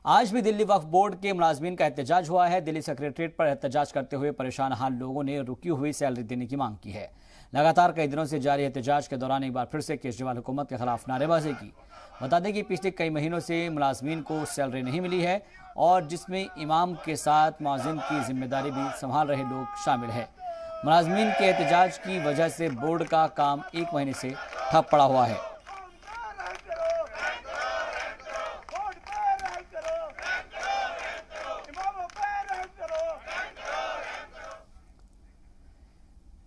आज भी दिल्ली वक्फ बोर्ड के मुलाजमीन का एहतजाज हुआ है। दिल्ली सेक्रेटरीट पर एहतजाज करते हुए परेशान हाल लोगों ने रुकी हुई सैलरी देने की मांग की है। लगातार कई दिनों से जारी एहतजाज के दौरान एक बार फिर से केजरीवाल हुकूमत के खिलाफ नारेबाजी की। बता दें कि पिछले कई महीनों से मुलाजमीन को सैलरी नहीं मिली है और जिसमें इमाम के साथ मुअज्जिन की जिम्मेदारी भी संभाल रहे लोग शामिल है। मुलाजमीन के एहतजाज की वजह से बोर्ड का काम एक महीने से ठप पड़ा हुआ है।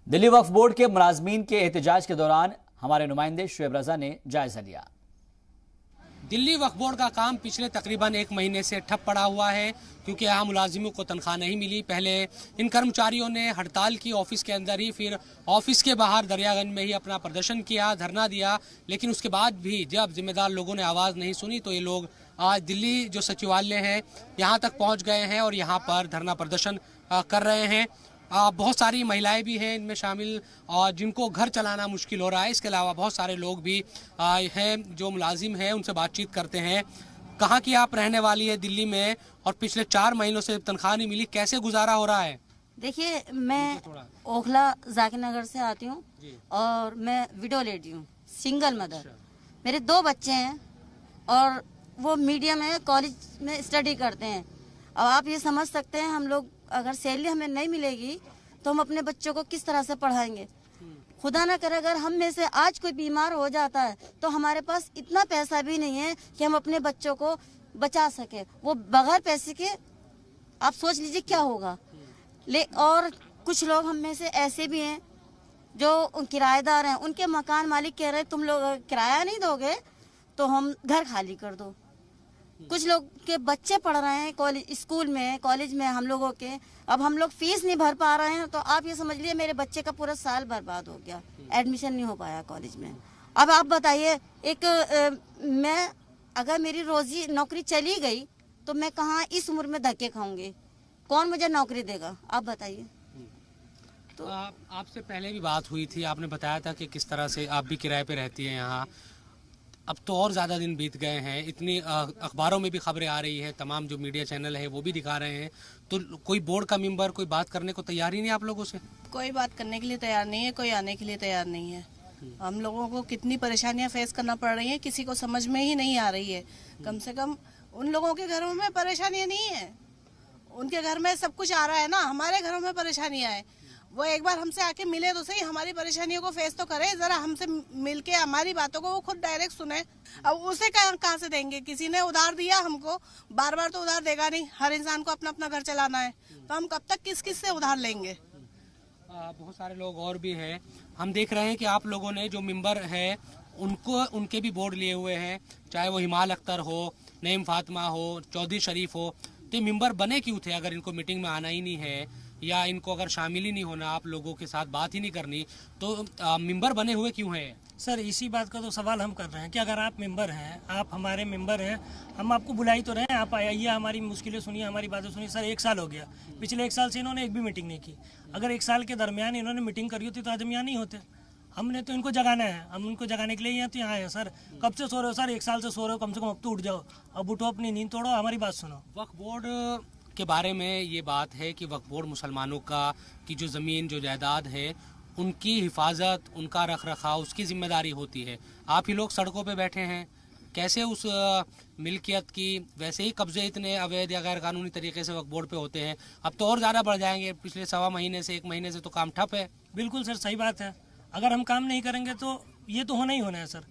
दिल्ली वक्फ बोर्ड के मुलाजमीन के एहतजाज के दौरान हमारे नुमाइंदे शुएब रजा ने जायजा लिया। दिल्ली वक्फ बोर्ड का काम पिछले तकरीबन एक महीने से ठप पड़ा हुआ है क्योंकि यहाँ मुलाजिमों को तनख्वाह नहीं मिली। पहले इन कर्मचारियों ने हड़ताल की ऑफिस के अंदर ही, फिर ऑफिस के बाहर दरियागंज में ही अपना प्रदर्शन किया, धरना दिया, लेकिन उसके बाद भी जब जिम्मेदार लोगों ने आवाज़ नहीं सुनी तो ये लोग आज दिल्ली जो सचिवालय है यहाँ तक पहुँच गए हैं और यहाँ पर धरना प्रदर्शन कर रहे हैं। बहुत सारी महिलाएं भी हैं इनमें शामिल और जिनको घर चलाना मुश्किल हो रहा है। इसके अलावा बहुत सारे लोग भी हैं जो मुलाजिम हैं, उनसे बातचीत करते हैं। कहाँ की आप रहने वाली है दिल्ली में और पिछले 4 महीनों से तनख्वाह नहीं मिली, कैसे गुजारा हो रहा है? देखिए, मैं ओखला जाकिर नगर से आती हूँ और मैं विडो लेडी हूँ, सिंगल मदर। मेरे 2 बच्चे हैं और वो मीडियम है, कॉलेज में स्टडी करते हैं। अब आप ये समझ सकते हैं, हम लोग अगर सैलरी हमें नहीं मिलेगी तो हम अपने बच्चों को किस तरह से पढ़ाएंगे। खुदा ना करे अगर हम में से आज कोई बीमार हो जाता है तो हमारे पास इतना पैसा भी नहीं है कि हम अपने बच्चों को बचा सके। वो बगैर पैसे के आप सोच लीजिए क्या होगा। और कुछ लोग हम में से ऐसे भी हैं जो किराएदार हैं, उनके मकान मालिक कह रहे हैं तुम लोग किराया नहीं दोगे तो हम घर खाली कर दो। कुछ लोग के बच्चे पढ़ रहे हैं कॉलेज, स्कूल में, कॉलेज में हम लोगों के, अब हम लोग फीस नहीं भर पा रहे हैं तो आप ये समझ लीजिए मेरे बच्चे का पूरा साल बर्बाद हो गया, एडमिशन नहीं हो पाया कॉलेज में। अब आप बताइए, मैं अगर मेरी रोजी नौकरी चली गई तो मैं कहाँ इस उम्र में धक्के खाऊंगी, कौन मुझे नौकरी देगा, आप बताइए। तो आपसे पहले भी बात हुई थी, आपने बताया था कि किस तरह से आप भी किराए पे रहती हैं यहाँ। अब तो और ज़्यादा दिन बीत गए हैं, इतनी अखबारों में भी खबरें आ रही है, तमाम जो मीडिया चैनल है वो भी दिखा रहे हैं, तो कोई बोर्ड का मेंबर कोई बात करने को तैयार ही नहीं आप लोगों से? कोई बात करने के लिए तैयार नहीं है, कोई आने के लिए तैयार नहीं है। हम लोगों को कितनी परेशानियां फेस करना पड़ रही है, किसी को समझ में ही नहीं आ रही है। कम से कम उन लोगों के घरों में परेशानियां नहीं है, उनके घर में सब कुछ आ रहा है ना, हमारे घरों में परेशानियां है। वो एक बार हमसे आके मिले तो सही, हमारी परेशानियों को फेस तो करे, जरा हमसे मिलके हमारी बातों को वो खुद डायरेक्ट सुने। अब उसे कहाँ से देंगे? किसी ने उधार दिया हमको, बार बार तो उधार देगा नहीं, हर इंसान को अपना अपना घर चलाना है, तो हम कब तक किस से उधार लेंगे? बहुत सारे लोग और भी हैं, हम देख रहे हैं कि आप लोगों ने जो मेंबर है उनके भी बोर्ड लिए हुए हैं, चाहे वो हिमाल अख्तर हो, नईम फातिमा हो, चौधरी शरीफ हो। तो मेंबर बने क्यों थे अगर इनको मीटिंग में आना ही नहीं है या इनको अगर शामिल ही नहीं होना, आप लोगों के साथ बात ही नहीं करनी, तो मेंबर बने हुए क्यों हैं? सर, इसी बात का तो सवाल हम कर रहे हैं कि अगर आप मेंबर हैं, आप हमारे मेंबर हैं, हम आपको बुलाई तो रहे हैं, आप आइए, हमारी मुश्किलें सुनिए, हमारी बातें सुनिए। सर, 1 साल हो गया, पिछले 1 साल से इन्होंने एक भी मीटिंग नहीं की। अगर 1 साल के दरमियान इन्होंने मीटिंग करी होती तो आज हम यहाँ नहीं होते। हमने तो इनको जगाना है, हम उनको जगाने के लिए यहाँ तो यहाँ है। सर, कब से सो रहे हो सर? 1 साल से सो रहे हो, कम से कम अब तो उठ जाओ, अब उठो, अपनी नींद तोड़ो, हमारी बात सुनो। वक्फ बोर्ड के बारे में ये बात है कि वक्फ बोर्ड मुसलमानों की जो ज़मीन, जो जायदाद है, उनकी हिफाजत, उनका रख रखाव, उसकी जिम्मेदारी होती है। आप ही लोग सड़कों पे बैठे हैं, कैसे उस मिल्कियत की, वैसे ही कब्जे इतने अवैध या गैर कानूनी तरीके से वक्फ बोर्ड पे होते हैं। अब तो और ज़्यादा बढ़ जाएंगे, पिछले 1.25 महीने से 1 महीने से तो काम ठप है। बिल्कुल सर, सही बात है। अगर हम काम नहीं करेंगे तो ये तो होना ही होना है सर।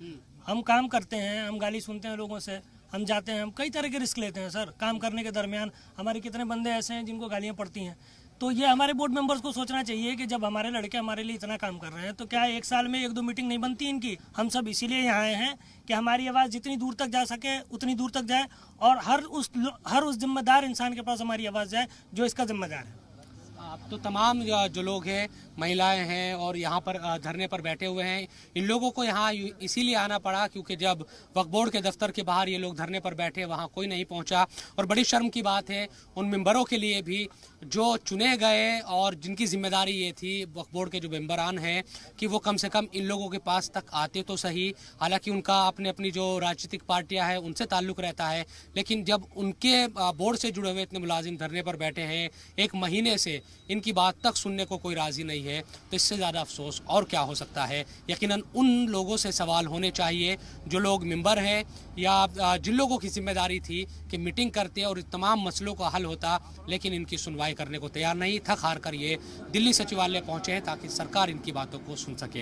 हम काम करते हैं, हम गाली सुनते हैं लोगों से, हम जाते हैं, हम कई तरह के रिस्क लेते हैं सर। काम करने के दरमियान हमारे कितने बंदे ऐसे हैं जिनको गालियां पड़ती हैं। तो ये हमारे बोर्ड मेंबर्स को सोचना चाहिए कि जब हमारे लड़के हमारे लिए इतना काम कर रहे हैं तो क्या 1 साल में 1-2 मीटिंग नहीं बनती इनकी? हम सब इसीलिए यहाँ आए हैं कि हमारी आवाज़ जितनी दूर तक जा सके उतनी दूर तक जाए और हर उस जिम्मेदार इंसान के पास हमारी आवाज़ जाए जो इसका जिम्मेदार है। अब तो तमाम जो लोग हैं, महिलाएं हैं और यहाँ पर धरने पर बैठे हुए हैं, इन लोगों को यहाँ इसीलिए आना पड़ा क्योंकि जब वक्फ बोर्ड के दफ्तर के बाहर ये लोग धरने पर बैठे, वहाँ कोई नहीं पहुँचा। और बड़ी शर्म की बात है उन मेंबरों के लिए भी जो चुने गए और जिनकी जिम्मेदारी ये थी, वक्फ बोर्ड के जो मेंबरान हैं, कि वो कम से कम इन लोगों के पास तक आते तो सही। हालांकि उनका अपनी जो राजनीतिक पार्टियां हैं उनसे ताल्लुक रहता है, लेकिन जब उनके बोर्ड से जुड़े हुए इतने मुलाजिम धरने पर बैठे हैं, एक महीने से इनकी बात तक सुनने को कोई राजी नहीं है, तो इससे ज़्यादा अफसोस और क्या हो सकता है। यकीनन उन लोगों से सवाल होने चाहिए जो लोग मेंबर हैं या जिन लोगों की जिम्मेदारी थी कि मीटिंग करते और तमाम मसलों का हल होता, लेकिन इनकी सुनवाई करने को तैयार नहीं। थक हार कर ये दिल्ली सचिवालय पहुंचे हैं ताकि सरकार इनकी बातों को सुन सके।